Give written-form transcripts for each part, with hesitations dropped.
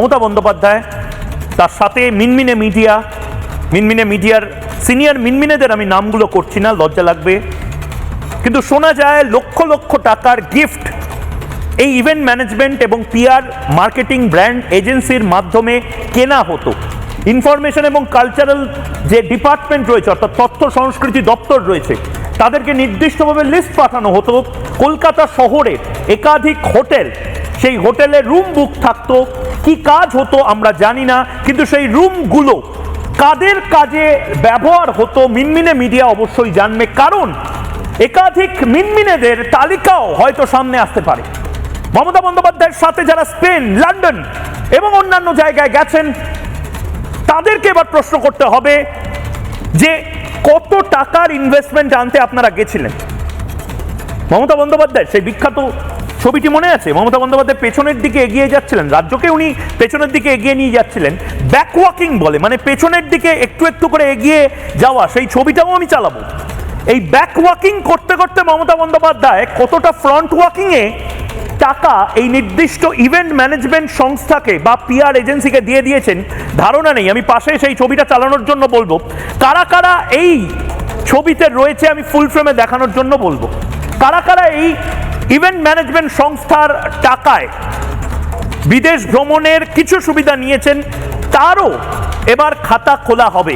মমতা বন্দ্যোপাধ্যায়, তার সাথে মিনমিনে মিডিয়ার সিনিয়র মিনমিনেদের আমি নামগুলো করছি না, লজ্জা লাগবে, কিন্তু শোনা যায় লক্ষ লক্ষ টাকার গিফট এই ইভেন্ট ম্যানেজমেন্ট এবং পিআর মার্কেটিং ব্র্যান্ড এজেন্সির মাধ্যমে কেনা হতো। ইনফরমেশন এবং কালচারাল যে ডিপার্টমেন্ট রয়েছে, অর্থাৎ তথ্য সংস্কৃতি দপ্তর রয়েছে, তাদেরকে নির্দিষ্টভাবে লিস্ট পাঠানো হতো কলকাতা শহরে একাধিক হোটেল, সেই হোটেলে রুম বুক থাকতো। কি কাজ হতো আমরা জানি না, কিন্তু সেই রুমগুলো কাদের কাজে ব্যবহার হতো মিনমিনে মিডিয়া অবশ্যই জানবে, কারণ একাধিক মিনমিনেদের তালিকাও হয়তো সামনে আসতে পারে। মমতা বন্দ্যোপাধ্যায়ের সাথে যারা স্পেন, লন্ডন এবং অন্যান্য জায়গায় গেছেন, তাদেরকে এবার প্রশ্ন করতে হবে যে কত টাকার ইনভেস্টমেন্ট আনতে আপনারা গেছিলেন। মমতা বন্দ্যোপাধ্যায় সেই বিখ্যাত ছবিটি মনে আছে? মমতা বন্দ্যোপাধ্যায় পেছনের দিকে এগিয়ে যাচ্ছিলেন, রাজ্যকে উনি পেছনের দিকে এগিয়ে নিয়ে যাচ্ছিলেন, ব্যাকওয়াকিং বলে, মানে পেছনের দিকে একটু একটু করে এগিয়ে যাওয়া। সেই ছবিটাও আমি চালাবো। এই ব্যাকওয়াকিং করতে করতে মমতা বন্দ্যোপাধ্যায় কতটা ফ্রন্ট ওয়াকিংয়ে টাকা এই নির্দিষ্ট ইভেন্ট ম্যানেজমেন্ট সংস্থাকে বা পিআর এজেন্সিকে দিয়ে দিয়েছেন ধারণা নেই। আমি পাশে সেই ছবিটা চালানোর জন্য বলবো, কারা কারা এই ছবিতে রয়েছে আমি ফুল ফ্রেমে দেখানোর জন্য বলবো, কারা কারা এই ইভেন্ট ম্যানেজমেন্ট সংস্থার টাকায় বিদেশ ভ্রমণের কিছু সুবিধা নিয়েছেন, তারও এবার খাতা খোলা হবে।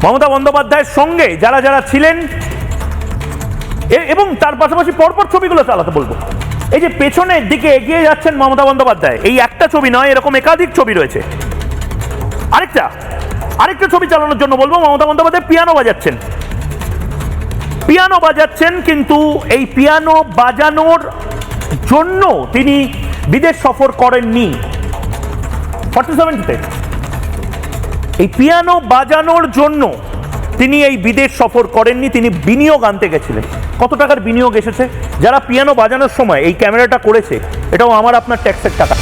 মমতা বন্দ্যোপাধ্যায়ের সঙ্গে যারা যারা ছিলেন, এবং তার পাশাপাশি পরপর ছবিগুলো চালাতে বলবো। এই যে পেছনের দিকে এগিয়ে যাচ্ছেন মমতা বন্দ্যোপাধ্যায়, এই একটা ছবি নয়, এরকম একাধিক ছবি রয়েছে। আরেকটা ছবি চালানোর জন্য বলবো, মমতা বন্দ্যোপাধ্যায় পিয়ানো বাজাচ্ছেন, কিন্তু এই পিয়ানো বাজানোর জন্য তিনি বিদেশ সফর করেননি। 47-তে এই পিয়ানো বাজানোর জন্য তিনি এই বিদেশ সফর করেননি, তিনি বিনিয়োগ আনতে গেছিলেন। কত টাকার বিনিয়োগ এসেছে? যারা পিয়ানো বাজানোর সময় এই ক্যামেরাটা করেছে, এটাও আমার আপনার ট্যাক্সের টাকা।